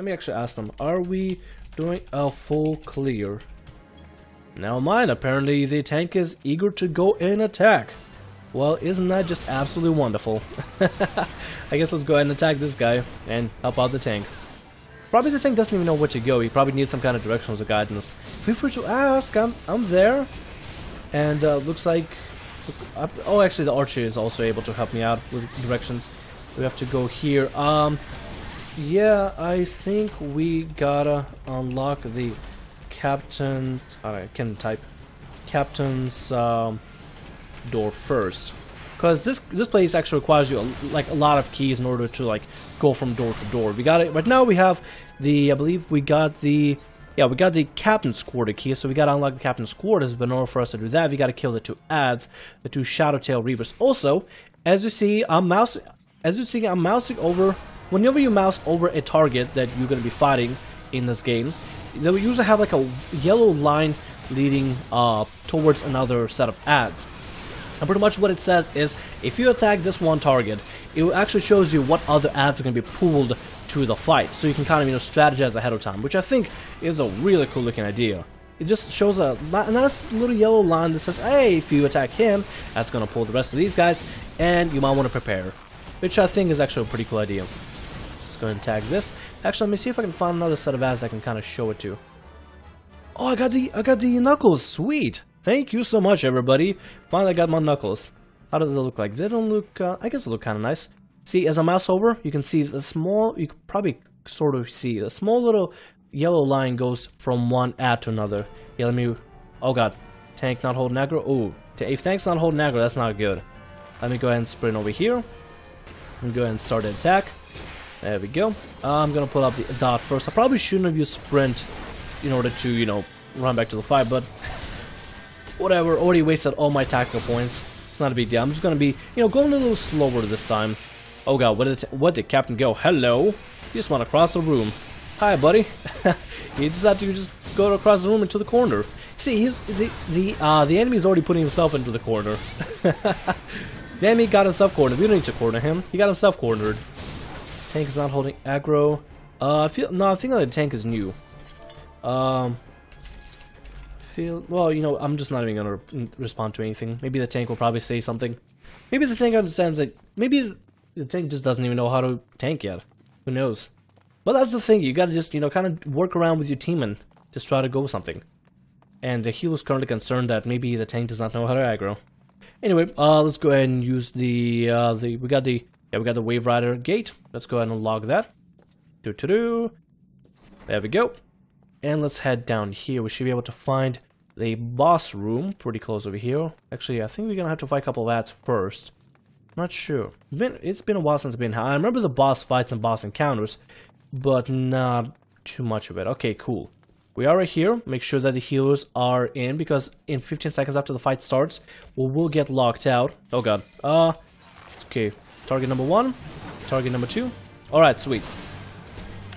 me actually ask them, are we doing a full clear? Never mind, apparently the tank is eager to go and attack. Well, isn't that just absolutely wonderful? I guess let's go ahead and attack this guy and help out the tank. Probably the tank doesn't even know where to go. He probably needs some kind of directions or guidance. Feel free to ask. I'm there. And looks like... oh, actually the archer is also able to help me out with directions. We have to go here. Yeah, I think we gotta unlock the captain... I can type. Captain's door first. Because this place actually requires you like a lot of keys in order to like go from door to door. We got it right now. We have the, I believe we got the, yeah, we got the captain's quarter key. So we got to unlock the captain's quarters. But in order for us to do that, we got to kill the 2 ads, the 2 Shadowtail Reavers. Also, as you see, I'm mousing over. Whenever you mouse over a target that you're going to be fighting in this game, they will usually have like a yellow line leading towards another set of ads. And pretty much what it says is, if you attack this one target, it actually shows you what other ads are going to be pulled to the fight. So you can kind of, you know, strategize ahead of time, which I think is a really cool looking idea. It just shows a nice little yellow line that says, hey, if you attack him, that's going to pull the rest of these guys, and you might want to prepare. Which I think is actually a pretty cool idea. Let's go ahead and tag this. Actually, let me see if I can find another set of ads I can kind of show it to. Oh, I got the knuckles, sweet! Thank you so much, everybody. Finally, I got my knuckles. How does it look like? They don't look, I guess it look kind of nice. See, as I mouse over, you can see the small, you can probably sort of see the small little yellow line goes from one ad to another. Yeah, let me, oh god, tank not holding aggro. Oh, if tank's not holding aggro, that's not good. Let me go ahead and sprint over here. And go ahead and start the attack. There we go. I'm gonna pull up the dot first. I probably shouldn't have used sprint in order to, you know, run back to the fight, but whatever, already wasted all my tactical points. It's not a big deal. I'm just gonna be, you know, going a little slower this time. Oh god, what did Captain go? Hello? You just want to cross the room. Hi, buddy. He decided to just go across the room into the corner. See, he's the enemy's already putting himself into the corner. The enemy got himself cornered. We don't need to corner him. He got himself cornered. Tank is not holding aggro. I think that the tank is new. Well, you know, I'm just not even gonna respond to anything. Maybe the tank will probably say something. Maybe the tank understands that. Maybe the tank just doesn't even know how to tank yet. Who knows? But that's the thing. You gotta just, you know, kind of work around with your team and just try to go with something. And the healer is currently concerned that maybe the tank does not know how to aggro. Anyway, let's go ahead and use we got the Wave Rider gate. Let's go ahead and log that. There we go. And let's head down here. We should be able to find the boss room pretty close over here. Actually, I think we're gonna have to fight a couple of ads first. I'm not sure. It's been a while since I've been here. I remember the boss fights and boss encounters, but not too much of it. Okay, cool. We are right here. Make sure that the healers are in, because in 15 seconds after the fight starts, we'll get locked out. Oh god. Okay. Target number 1. Target number 2. Alright, sweet.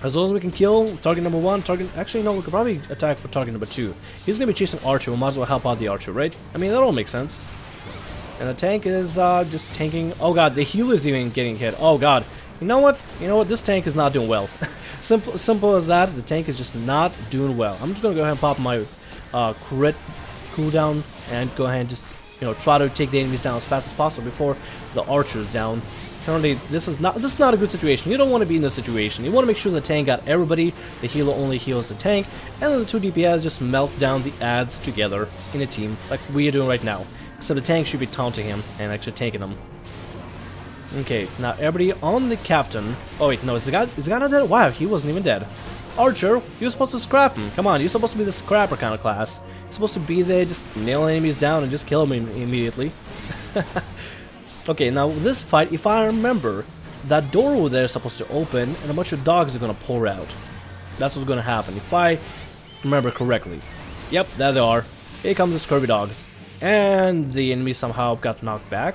As long as we can kill target number 1, actually no, we could probably attack for target number 2. He's gonna be chasing Archer, we might as well help out the Archer, right? I mean, that all makes sense. And the tank is just tanking. Oh god, the healer's even getting hit. Oh god. You know what? This tank is not doing well. Simple as that. The tank is just not doing well. I'm just gonna go ahead and pop my crit cooldown and go ahead and just, you know, try to take the enemies down as fast as possible before the Archer's down. Currently, this is not a good situation. You don't want to be in this situation. You want to make sure the tank got everybody. The healer only heals the tank, and then the 2 DPS just melt down the ads together in a team, like we are doing right now. So the tank should be taunting him and actually tanking him. Okay, now everybody on the captain. Oh wait, no, is the guy not dead? Wow, he wasn't even dead. Archer, you're supposed to scrap him. Come on, you're supposed to be the scrapper kind of class. You're supposed to be there, just nail enemies down and just kill them immediately. Okay, now this fight, if I remember, that door over there is supposed to open and a bunch of dogs are gonna pour out. That's what's gonna happen, if I remember correctly. Yep, there they are. Here come the scurvy dogs. And the enemy somehow got knocked back.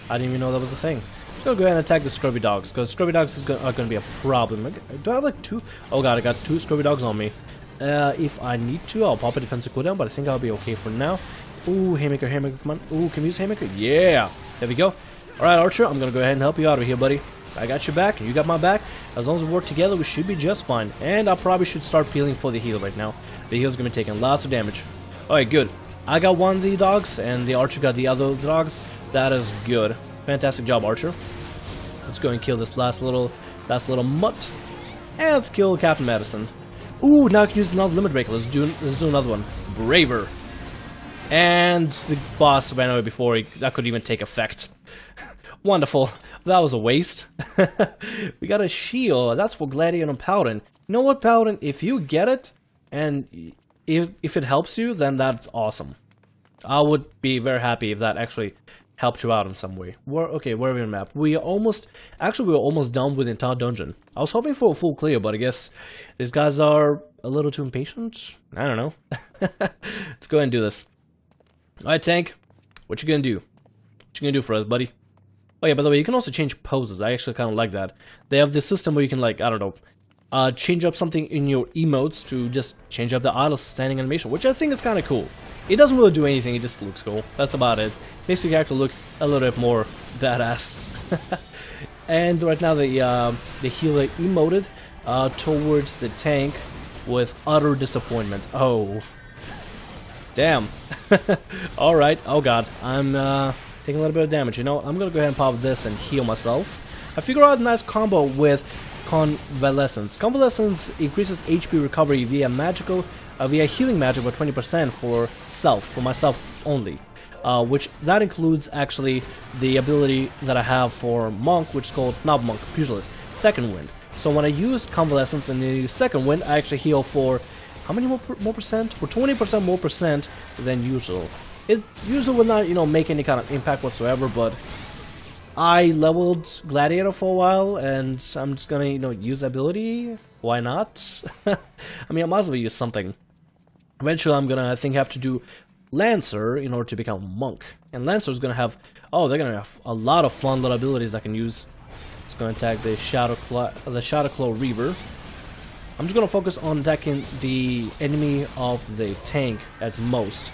I didn't even know that was a thing. I'm just gonna go ahead and attack the scurvy dogs, because scurvy dogs are gonna be a problem. Do I have like 2? Oh god, I got 2 scurvy dogs on me. If I need to, I'll pop a defensive cooldown, but I think I'll be okay for now. Ooh, Haymaker, come on. Ooh, can we use Haymaker? Yeah! There we go. Alright, Archer, I'm gonna go ahead and help you out of here, buddy. I got your back, and you got my back. As long as we work together, we should be just fine. And I probably should start peeling for the heal right now. The heal's gonna be taking lots of damage. Alright, good. I got one of the dogs, and the archer got the other dogs. That is good. Fantastic job, Archer. Let's go and kill this last little mutt. And let's kill Captain Madison. Ooh, now I can use another limit breaker. Let's do another one. Braver. And the boss ran away before that could even take effect. Wonderful. That was a waste. We got a shield. That's for Gladiator and Paladin. You know what, Paladin? If you get it, and if it helps you, then that's awesome. I would be very happy if that actually helped you out in some way. Okay, where are we on the map? We were almost done with the entire dungeon. I was hoping for a full clear, but I guess these guys are a little too impatient. I don't know. Let's go ahead and do this. Alright, Tank. What you gonna do? What you gonna do for us, buddy? Oh yeah, by the way, you can also change poses. I actually kind of like that. They have this system where you can, like, I don't know, change up something in your emotes to just change up the idle standing animation, which I think is kind of cool. It doesn't really do anything, it just looks cool. That's about it. Makes your character look a little bit more badass. And right now the healer emoted towards the tank with utter disappointment. Oh. Damn. Alright, oh god. I'm taking a little bit of damage, you know. I'm gonna go ahead and pop this and heal myself. I figured out a nice combo with Convalescence. Convalescence increases HP recovery via healing magic by 20% for myself only. Which that includes actually the ability that I have for Monk, which is called not Monk, Puglist, Second Wind. So when I use Convalescence and the Second Wind, I actually heal for how many more percent? For 20% more percent than usual. It usually will not, you know, make any kind of impact whatsoever, but I leveled Gladiator for a while, and I'm just gonna, you know, use the ability. Why not? I mean, I might as well use something. Eventually, I'm gonna, I think, have to do Lancer in order to become Monk. And Lancer's gonna have, oh, they're gonna have a lot of fun little abilities I can use. It's gonna attack the Shadow Claw Reaver. I'm just gonna focus on attacking the enemy of the tank at most.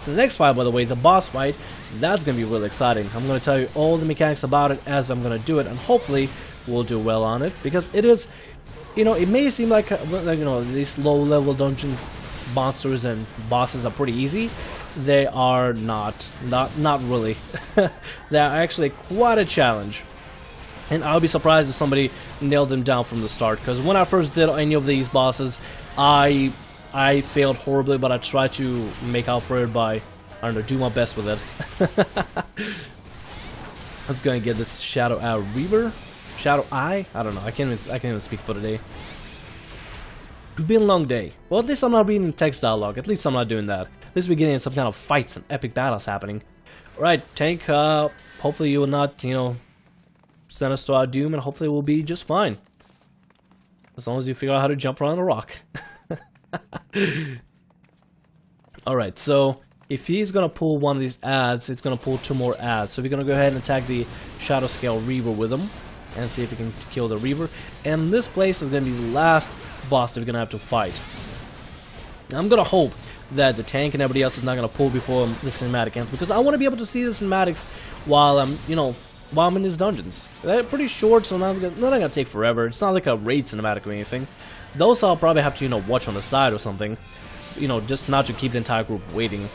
The next fight, by the way, the boss fight, that's gonna be really exciting. I'm gonna tell you all the mechanics about it as I'm gonna do it, and hopefully we'll do well on it, because it is, you know, it may seem like you know, these low-level dungeon monsters and bosses are pretty easy. They are not really. They are actually quite a challenge, and I'll be surprised if somebody nailed them down from the start. Because when I first did any of these bosses, I failed horribly, but I tried to make out for it by, I don't know, do my best with it. Let's go and get this Shadow Eye Reaver. Shadow Eye? I don't know. I can't even speak for today. It's been a long day. Well, at least I'm not reading text dialogue. At least I'm not doing that. At least we're getting some kind of fights and epic battles happening. Alright, Tank, hopefully you will not, you know, send us to our doom, and hopefully we'll be just fine. As long as you figure out how to jump around a rock. Alright, so if he's gonna pull one of these ads, it's gonna pull 2 more ads. So we're gonna go ahead and attack the Shadow Scale Reaver with him and see if we can kill the Reaver. And this place is gonna be the last boss that we're gonna have to fight. I'm gonna hope that the tank and everybody else is not gonna pull before the cinematic ends, because I want to be able to see the cinematics while I'm, you know, while I'm in these dungeons. They're pretty short, so not gonna take forever. It's not like a raid cinematic or anything. Those I'll probably have to, you know, watch on the side or something, you know, just not to keep the entire group waiting.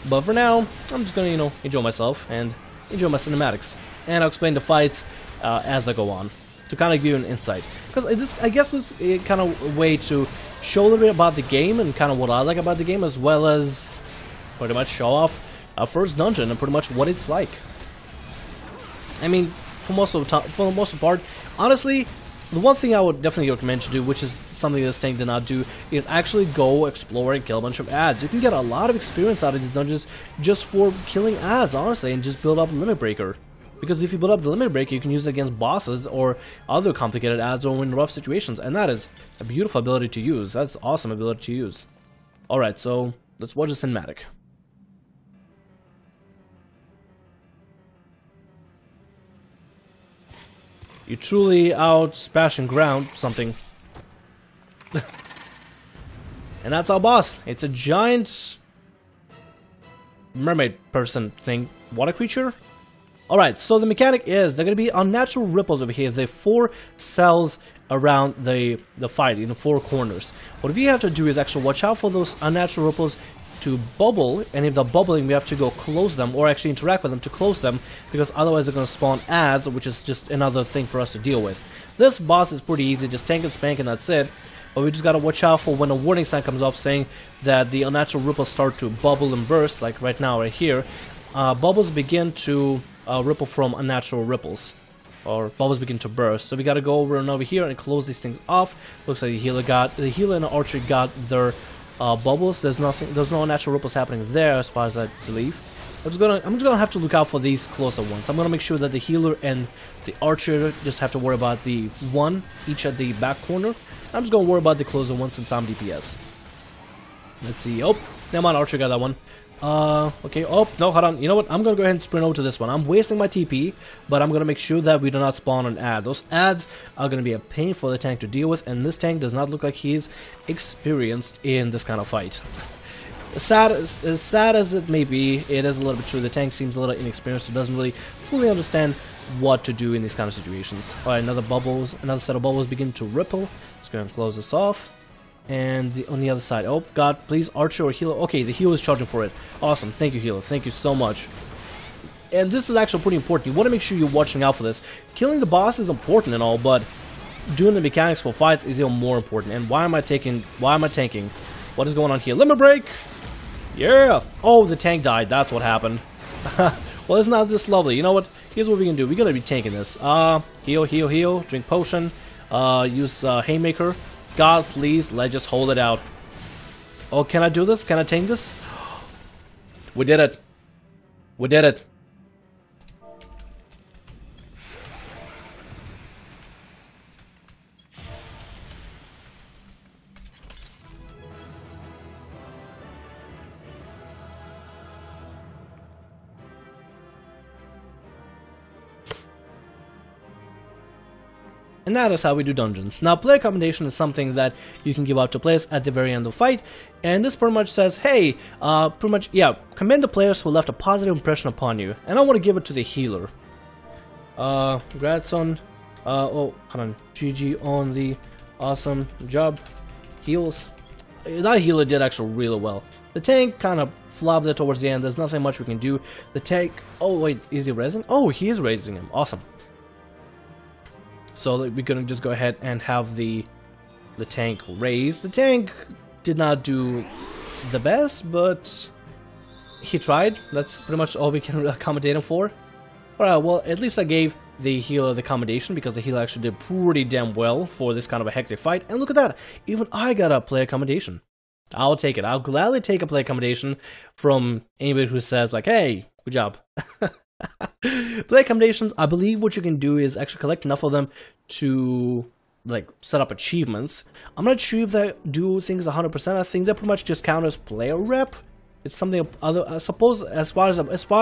But for now, I'm just gonna, you know, enjoy myself and enjoy my cinematics, and I'll explain the fights as I go on to kind of give you an insight. Because I guess this is kind of a way to show a little bit about the game and kind of what I like about the game, as well as pretty much show off our first dungeon and pretty much what it's like. I mean, for the most part, honestly, the one thing I would definitely recommend to do, which is something this tank did not do, is actually go explore and kill a bunch of ads. You can get a lot of experience out of these dungeons just for killing ads, honestly, and just build up a limit breaker. Because if you build up the limit breaker, you can use it against bosses or other complicated ads or in rough situations, and that is a beautiful ability to use. That's an awesome ability to use. Alright, so let's watch the cinematic. You truly out spashing ground something. And that's our boss. It's a giant mermaid person thing. Water creature? Alright, so the mechanic is, they're going to be unnatural ripples over here. They're 4 cells around the fight, in the 4 corners. What we have to do is actually watch out for those unnatural ripples to bubble, and if they're bubbling, we have to go close them, or actually interact with them to close them, because otherwise they're going to spawn ads, which is just another thing for us to deal with. This boss is pretty easy, just tank and spank and that's it. But we just gotta watch out for when a warning sign comes up saying that the unnatural ripples start to bubble and burst, like right now, right here. Bubbles begin to ripple from unnatural ripples, or bubbles begin to burst. So we gotta go over and over here and close these things off. Looks like the healer and the archer got their bubbles. There's no unnatural ripples happening there, as far as I believe. I'm just gonna have to look out for these closer ones. I'm gonna make sure that the healer and the archer just have to worry about the one each at the back corner. I'm just gonna worry about the closer ones since I'm DPS. Let's see. Oh, never mind, archer got that one. Okay. Oh no, hold on. You know what? I'm gonna go ahead and sprint over to this one. I'm wasting my TP, but I'm gonna make sure that we do not spawn an ad. Those ads are gonna be a pain for the tank to deal with, and this tank does not look like he's experienced in this kind of fight. As sad as it may be, it is a little bit true. The tank seems a little inexperienced. It doesn't really fully understand what to do in these kind of situations. Alright, another set of bubbles begin to ripple. Let's go and close this off. And on the other side, oh god, please, archer or healer. Okay, the healer is charging for it. Awesome, thank you, healer. Thank you so much. And this is actually pretty important. You want to make sure you're watching out for this. Killing the boss is important and all, but doing the mechanics for fights is even more important. And why am I tanking? What is going on here? Limit break! Yeah! Oh, the tank died. That's what happened. Well, isn't that just lovely? You know what? Here's what we can do. We're gonna be tanking this. Heal. Drink potion. Use haymaker. God, please, let's just hold it out. Oh, can I do this? Can I tank this? We did it. We did it. And that is how we do dungeons. Now, player commendation is something that you can give out to players at the very end of the fight, and this pretty much says, hey, commend the players who left a positive impression upon you, and I want to give it to the healer. Congrats on, hold on, GG on the awesome job. Heals. That healer did actually really well. The tank kind of flopped there towards the end, there's nothing much we can do. The tank, oh wait, is he raising? Oh, he is raising him, awesome. So we're gonna just go ahead and have the tank raised. The tank did not do the best, but he tried. That's pretty much all we can accommodate him for. Alright, well, at least I gave the healer the accommodation, because the healer actually did pretty damn well for this kind of a hectic fight. And look at that, even I got a player accommodation. I'll take it. I'll gladly take a player accommodation from anybody who says like, hey, good job. Play accommodations, I believe what you can do is actually collect enough of them to like set up achievements. I'm not sure if they do things 100%. I think they pretty much just count as player rep. It's something other, I suppose, as far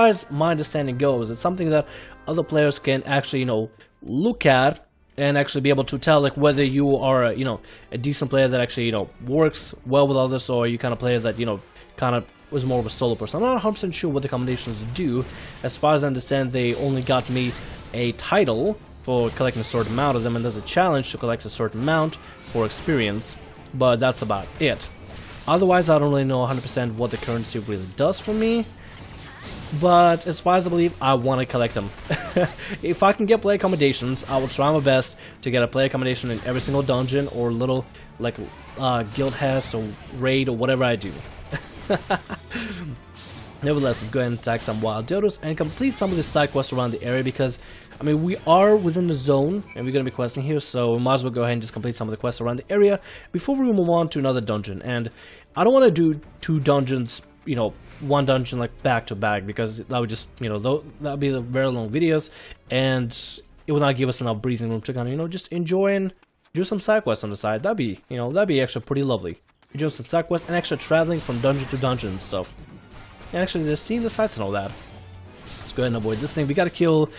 as my understanding goes, it's something that other players can actually, you know, look at and actually be able to tell like whether you are, you know, a decent player that actually, you know, works well with others, or you kind of player that, you know, kind of was more of a solo person. I'm not 100% sure what the accommodations do. As far as I understand, they only got me a title for collecting a certain amount of them, and there's a challenge to collect a certain amount for experience, but that's about it. Otherwise, I don't really know 100% what the currency really does for me, but as far as I believe, I want to collect them. If I can get play accommodations, I will try my best to get a play accommodation in every single dungeon or little like guild has or raid or whatever I do. Nevertheless, let's go ahead and attack some wild dildos and complete some of the side quests around the area, because I mean we are within the zone and we're gonna be questing here, so we might as well go ahead and just complete some of the quests around the area before we move on to another dungeon. And I don't want to do 2 dungeons, you know, one dungeon like back to back, because that would just, you know, that would be the very long videos and it would not give us enough breathing room to kind of, you know, just enjoy and do some side quests on the side. That'd be, you know, that'd be actually pretty lovely. Doing some side quests and actually traveling from dungeon to dungeon and stuff. And actually just seeing the sights and all that. Let's go ahead and avoid this thing. We gotta kill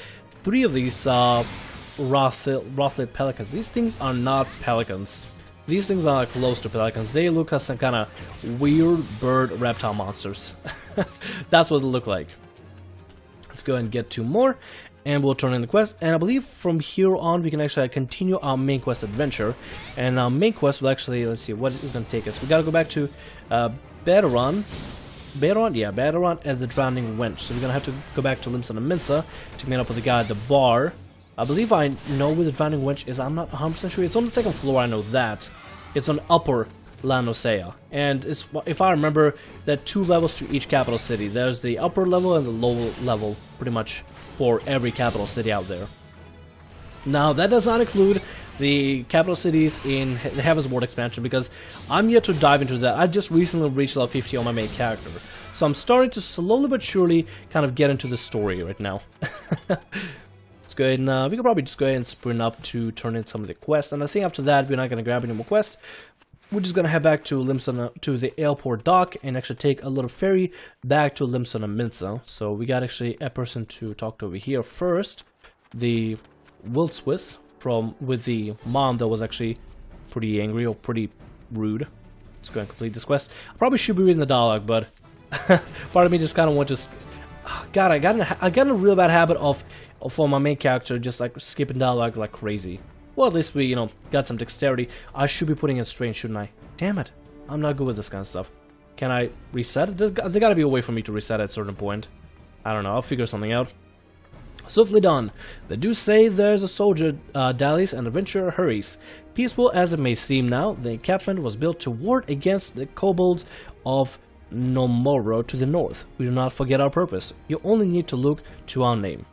3 of these Rothlit pelicans. These things are not pelicans. These things are close to pelicans. They look like some kind of weird bird reptile monsters. That's what they look like. Let's go and get 2 more, and we'll turn in the quest. And I believe from here on we can actually continue our main quest adventure. And our main quest will actually, let's see, what is going to take us. We got to go back to Baderon. Yeah, Baderon and the Drowning Wench. So we're going to have to go back to Limsa and Minsa to meet up with the guy at the bar. I believe I know where the Drowning Wench is. I'm not 100% sure. It's on the 2nd floor, I know that. It's on upper Lanosea, and it's, if I remember, there are 2 levels to each capital city. There's the upper level and the lower level, pretty much for every capital city out there. Now, that does not include the capital cities in the Heavensward expansion, because I'm yet to dive into that. I just recently reached level 50 on my main character, so I'm starting to slowly but surely kind of get into the story right now. Let's go ahead and we can probably just go ahead and sprint up to turn in some of the quests, and I think after that we're not going to grab any more quests. We're just gonna head back to Limsa, to the airport dock, and actually take a little ferry back to Limsa and Minsa. So we got actually a person to talk to over here first. The Will Swiss with the mom that was actually pretty angry or pretty rude. Let's go and complete this quest. I probably should be reading the dialogue, but part of me just kind of want to. God, I got in a real bad habit of for my main character just like skipping dialogue like crazy. Well, at least we, you know, got some dexterity. I should be putting in strength, shouldn't I? Damn it. I'm not good with this kind of stuff. Can I reset? There's gotta be a way for me to reset at a certain point. I don't know. I'll figure something out. Swiftly done. They do say there's a soldier dallies and adventurer hurries. Peaceful as it may seem now, the encampment was built to ward against the kobolds of Nomoro to the north. We do not forget our purpose. You only need to look to our name.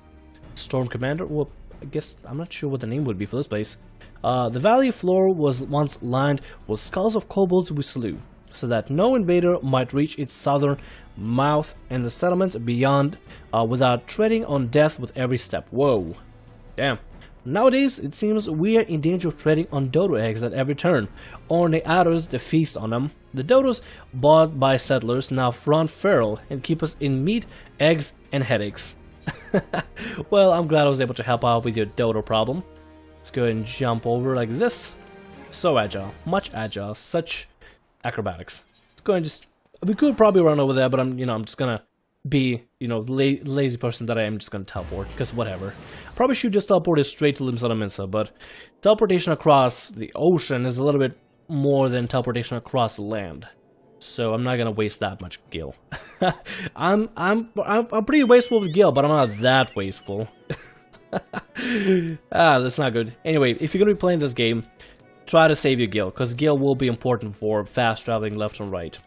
Storm Commander? Well, I guess I'm not sure what the name would be for this place. The valley floor was once lined with skulls of kobolds we slew, so that no invader might reach its southern mouth and the settlements beyond without treading on death with every step. Whoa. Damn. Nowadays, it seems we are in danger of treading on dodo eggs at every turn, or the others to feast on them. The dodos bought by settlers now run feral and keep us in meat, eggs, and headaches. Well, I'm glad I was able to help out with your dodo problem. Let's go ahead and jump over like this. So agile, much agile, such acrobatics. Let's go and just, we could probably run over there, but I'm just gonna be, the lazy person that I am, just gonna teleport, because whatever. Probably should just teleport it straight to Limsa and Minsa, but teleportation across the ocean is a little bit more than teleportation across land. So I'm not gonna waste that much gil. I'm pretty wasteful with gil, but I'm not that wasteful. That's not good. Anyway, if you're gonna be playing this game, try to save your gil, because gil will be important for fast traveling left and right.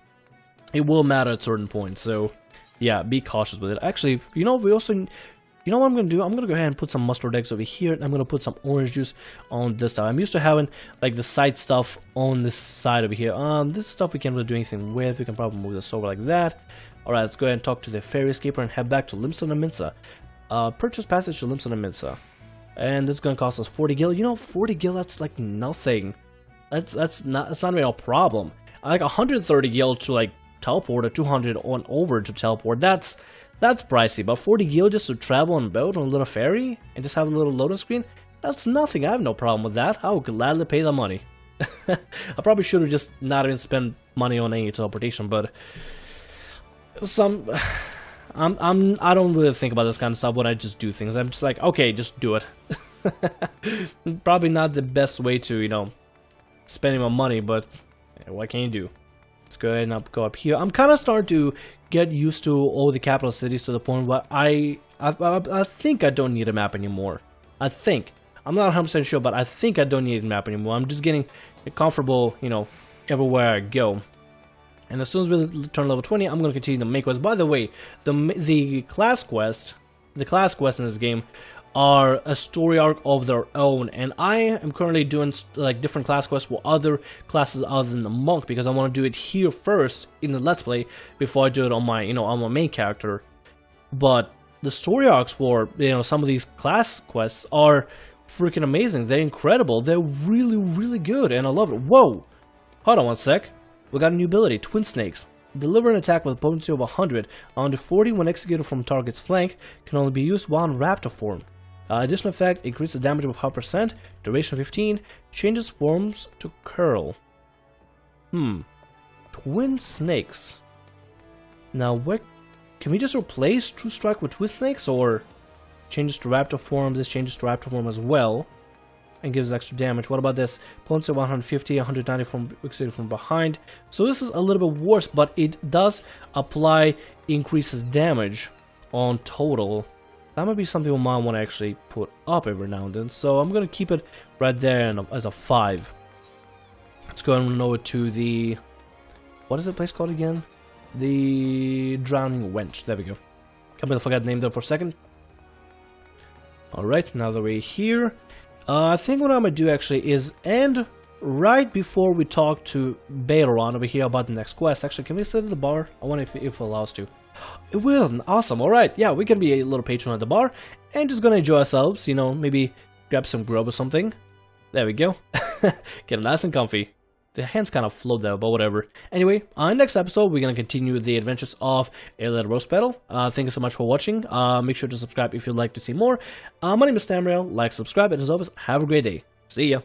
It will matter at certain points, so yeah, be cautious with it. Actually, we also, what I'm going to do? I'm going to go ahead and put some mustard eggs over here, and I'm going to put some orange juice on this side. I'm used to having, like, the side stuff on this side over here. This stuff we can't really do anything with. We can probably move this over like that. Alright, let's go ahead and talk to the ferry escaper and head back to Limsa and Minsa. Purchase passage to Limsa and Minsa. And it's going to cost us 40 gil. 40 gil, that's, like, nothing. That's not even a problem. Like, 130 gil to, like, teleport, or 200 on over to teleport. That's pricey, but 40 gil just to travel on a boat on a little ferry and just have a little loading screen, that's nothing. I have no problem with that. I would gladly pay the money. I probably should have just not even spent money on any teleportation, but I don't really think about this kind of stuff when I just do things. I'm just like, okay, just do it. Probably not the best way to, spending my money, but what can you do? Let's go ahead and go up here. I'm kind of starting to get used to all the capital cities to the point where I think I don't need a map anymore. I think. I'm not 100% sure, but I think I don't need a map anymore. I'm just getting comfortable, everywhere I go. And as soon as we turn level 20, I'm going to continue the main quest. By the way, the class quests in this game are a story arc of their own, and I am currently doing like different class quests for other classes other than the monk, because I want to do it here first in the let's play before I do it on my on my main character. But the story arcs for some of these class quests are freaking amazing. They're incredible. They're really, really good, and I love it. Whoa, hold on one sec. We got a new ability, Twin Snakes. Deliver an attack with a potency of 100 on the 40 when executed from target's flank. Can only be used while in raptor form. Additional effect, increases damage of 5%, duration of 15, changes forms to curl. Twin Snakes. Now, can we just replace True Strike with Twist Snakes, or changes to Raptor form? This changes to Raptor form as well, and gives extra damage. What about this? Opponents are 150, 190 from behind. So this is a little bit worse, but it does apply increases damage on total. That might be something we might want to actually put up every now and then. So I'm gonna keep it right there as a 5. Let's go and over to the, what is the place called again? The Drowning Wench. There we go. Completely forgot the name there for a second. Alright, now that we're here, I think what I'm gonna do actually is end right before we talk to Bailron over here about the next quest. Actually, can we sit at the bar? I wonder if it allows to. It will. Awesome. Alright, yeah, we can be a little patron at the bar and just gonna enjoy ourselves, you know, maybe grab some grub or something. There we go. Get nice and comfy. The hands kind of float there, but whatever. Anyway, next episode, we're going to continue the adventures of Elliot Rosepetal. Thank you so much for watching. Make sure to subscribe if you'd like to see more. My name is Thamriyell. Like, subscribe, and as always, have a great day. See ya.